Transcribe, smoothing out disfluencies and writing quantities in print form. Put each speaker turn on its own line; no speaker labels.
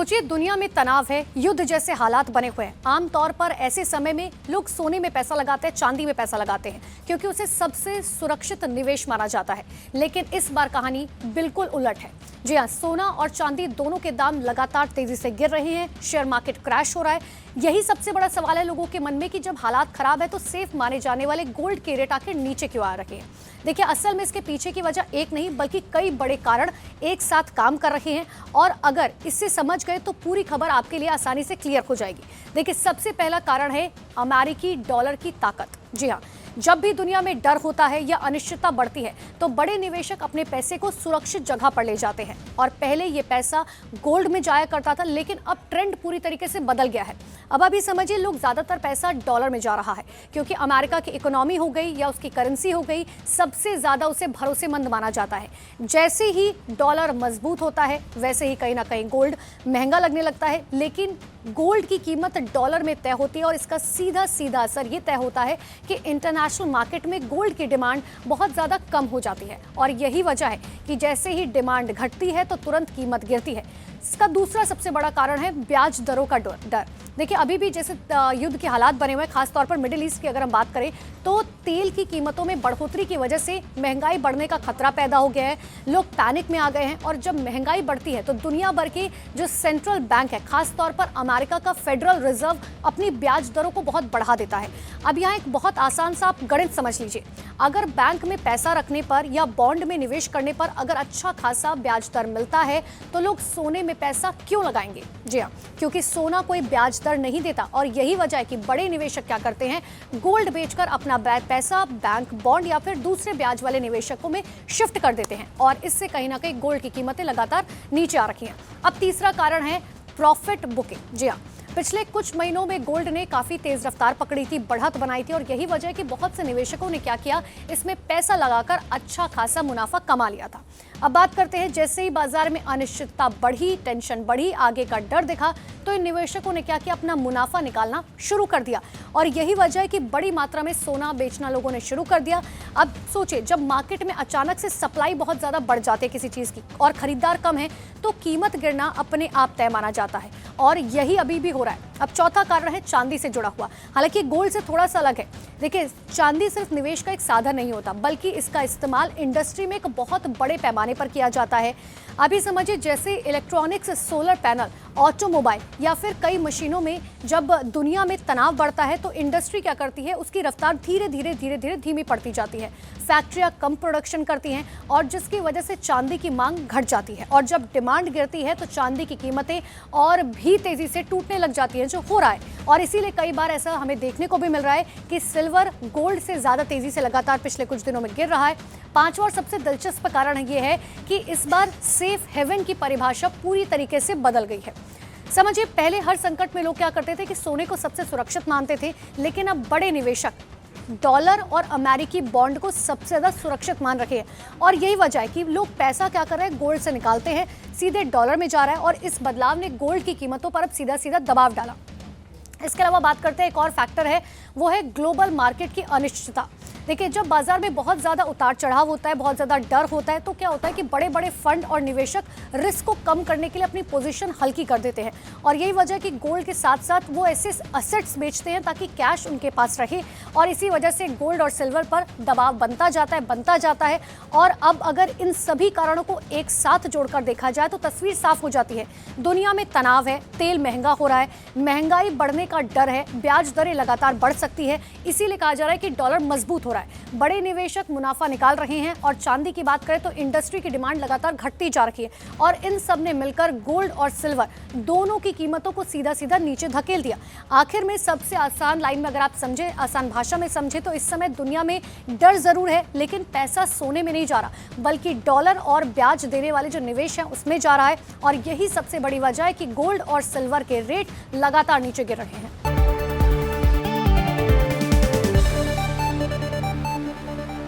सोचिए, दुनिया में तनाव है, युद्ध जैसे हालात बने हुए हैं। आमतौर पर ऐसे समय में लोग सोने में पैसा लगाते हैं, चांदी में पैसा लगाते हैं, क्योंकि उसे सबसे सुरक्षित निवेश माना जाता है। लेकिन इस बार कहानी बिल्कुल उलट है। जी हाँ, सोना और चांदी दोनों के दाम लगातार तेजी से गिर रहे हैं, शेयर मार्केट क्रैश हो रहा है। यही सबसे बड़ा सवाल है लोगों के मन में कि जब हालात खराब है तो सेफ माने जाने वाले गोल्ड के रेट आखिर नीचे क्यों आ रहे हैं। देखिए, असल में इसके पीछे की वजह एक नहीं बल्कि कई बड़े कारण एक साथ काम कर रहे हैं, और अगर इससे समझ गए तो पूरी खबर आपके लिए आसानी से क्लियर हो जाएगी। देखिए, सबसे पहला कारण है अमेरिकी डॉलर की ताकत। जी हाँ, जब भी दुनिया में डर होता है या अनिश्चितता बढ़ती है तो बड़े निवेशक अपने पैसे को सुरक्षित जगह पर ले जाते हैं। और पहले ये पैसा गोल्ड में जाया करता था, लेकिन अब ट्रेंड पूरी तरीके से बदल गया है। अब अभी समझिए, लोग ज्यादातर पैसा डॉलर में जा रहा है, क्योंकि अमेरिका की इकोनॉमी हो गई या उसकी करेंसी हो गई, सबसे ज्यादा उसे भरोसेमंद माना जाता है। जैसे ही डॉलर मजबूत होता है वैसे ही कहीं ना कहीं गोल्ड महंगा लगने लगता है। लेकिन गोल्ड की कीमत डॉलर में तय होती है, और इसका सीधा सीधा असर ये तय होता है कि इंटरनेशनल मार्केट में गोल्ड की डिमांड बहुत ज़्यादा कम हो जाती है। और यही वजह है कि जैसे ही डिमांड घटती है तो तुरंत कीमत गिरती है। इसका दूसरा सबसे बड़ा कारण है ब्याज दरों का डर। देखिए, अभी भी जैसे युद्ध के हालात बने हुए हैं, खासतौर पर मिडिल ईस्ट की अगर हम बात करें तो तेल की कीमतों में बढ़ोतरी की वजह से महंगाई बढ़ने का खतरा पैदा हो गया है। लोग पैनिक में आ गए हैं, और जब महंगाई बढ़ती है तो दुनिया भर के जो सेंट्रल बैंक है, खासतौर पर अमेरिका का फेडरल रिजर्व, अपनी ब्याज दरों को बहुत बढ़ा देता है। अब यहाँ एक बहुत आसान सा आप गणित समझ लीजिए। अगर बैंक में पैसा रखने पर या बॉन्ड में निवेश करने पर अगर अच्छा खासा ब्याज दर मिलता है तो लोग सोने में पैसा क्यों लगाएंगे? जी हाँ, क्योंकि सोना कोई ब्याज दर नहीं देता। और यही वजह है कि बड़े निवेशक क्या करते हैं, गोल्ड बेचकर अपना पैसा बैंक, बॉन्ड या फिर दूसरे ब्याज वाले निवेशकों में शिफ्ट कर देते हैं, और इससे कहीं ना कहीं गोल्ड की कीमतें लगातार नीचे आ रही हैं। अब तीसरा कारण है प्रॉफिट बुकिंग। जी हाँ, पिछले कुछ महीनों में गोल्ड ने काफी तेज रफ्तार पकड़ी थी, बढ़त बनाई थी, और यही वजह है कि बहुत से निवेशकों ने क्या किया, इसमें पैसा लगाकर अच्छा खासा मुनाफा कमा लिया था। अब बात करते हैं, जैसे ही बाजार में अनिश्चितता बढ़ी, टेंशन बढ़ी, आगे का डर दिखा, तो इन निवेशकों ने क्या किया, अपना मुनाफा निकालना शुरू कर दिया। और यही वजह है कि बड़ी मात्रा में सोना बेचना लोगों ने शुरू कर दिया। अब सोचिए, जब मार्केट में अचानक से सप्लाई बहुत ज्यादा बढ़ जाती है किसी चीज की और खरीदार कम है, तो कीमत गिरना अपने आप तय माना जाता है, और यही अभी भी हो रहा है। अब चौथा कारण है चांदी से जुड़ा हुआ। हालांकि गोल्ड से थोड़ा सा अलग है। देखिए, चांदी सिर्फ निवेश का एक साधन नहीं होता, बल्कि इसका इस्तेमाल इंडस्ट्री में एक बहुत बड़े पैमाने पर किया जाता है। अभी समझिए, जैसे इलेक्ट्रॉनिक्स, सोलर पैनल, ऑटोमोबाइल या फिर कई मशीनों में जब दुनिया में तनाव बढ़ता है तो इंडस्ट्री क्या करती है, उसकी रफ्तार धीरे धीरे धीमी पड़ती जाती है। फैक्ट्रियां कम प्रोडक्शन करती हैं, और जिसकी वजह से चांदी की मांग घट जाती है, और जब डिमांड गिरती है तो चांदी की कीमतें और भी तेजी से टूटने लग जाती हैं, जो हो रहा है। और इसीलिए कई बार ऐसा हमें देखने को भी मिल रहा है कि सिल्वर गोल्ड से ज्यादा तेजी से लगातार पिछले कुछ दिनों में गिर रहा है। पांचवा और सबसे दिलचस्प कारण ये है कि इस बार सेफ हेवन की परिभाषा पूरी तरीके से बदल गई है। समझिए, पहले हर संकट में लोग क्या करते थे कि सोने को सबसे सुरक्षित मानते थे, लेकिन अब बड़े निवेशक डॉलर और अमेरिकी बॉन्ड को सबसे ज्यादा सुरक्षित मान रखे हैं। और यही वजह है कि लोग पैसा क्या कर रहे हैं, गोल्ड से निकालते हैं, सीधे डॉलर में जा रहा है, और इस बदलाव ने गोल्ड की कीमतों पर अब सीधा सीधा दबाव डाला। इसके अलावा बात करते हैं, एक और फैक्टर है, वो है ग्लोबल मार्केट की अनिश्चितता। देखिए, जब बाजार में बहुत ज़्यादा उतार चढ़ाव होता है, बहुत ज़्यादा डर होता है, तो क्या होता है कि बड़े बड़े फंड और निवेशक रिस्क को कम करने के लिए अपनी पोजीशन हल्की कर देते हैं। और यही वजह है कि गोल्ड के साथ साथ वो ऐसे असेट्स बेचते हैं ताकि कैश उनके पास रहे, और इसी वजह से गोल्ड और सिल्वर पर दबाव बनता जाता है। और अब अगर इन सभी कारणों को एक साथ जोड़कर देखा जाए तो तस्वीर साफ हो जाती है। दुनिया में तनाव है, तेल महंगा हो रहा है, महंगाई बढ़ने का डर है, ब्याज दरें लगातार बढ़ सकती है, इसीलिए कहा जा रहा है कि डॉलर मजबूत हो रहा है। बड़े निवेशक मुनाफा निकाल रहे हैं, और चांदी की बात करें तो इंडस्ट्री की डिमांड लगातार घटती जा रही है, और इन सब ने मिलकर गोल्ड और सिल्वर दोनों की कीमतों को सीधा सीधा नीचे धकेल दिया। आखिर में सबसे आसान लाइन में अगर आप समझे, आसान भाषा में समझे, तो इस समय दुनिया में डर जरूर है, लेकिन पैसा सोने में नहीं जा रहा, बल्कि डॉलर और ब्याज देने वाले जो निवेश है उसमें जा रहा है। और यही सबसे बड़ी वजह है कि गोल्ड और सिल्वर के रेट लगातार नीचे गिर रहे हैं।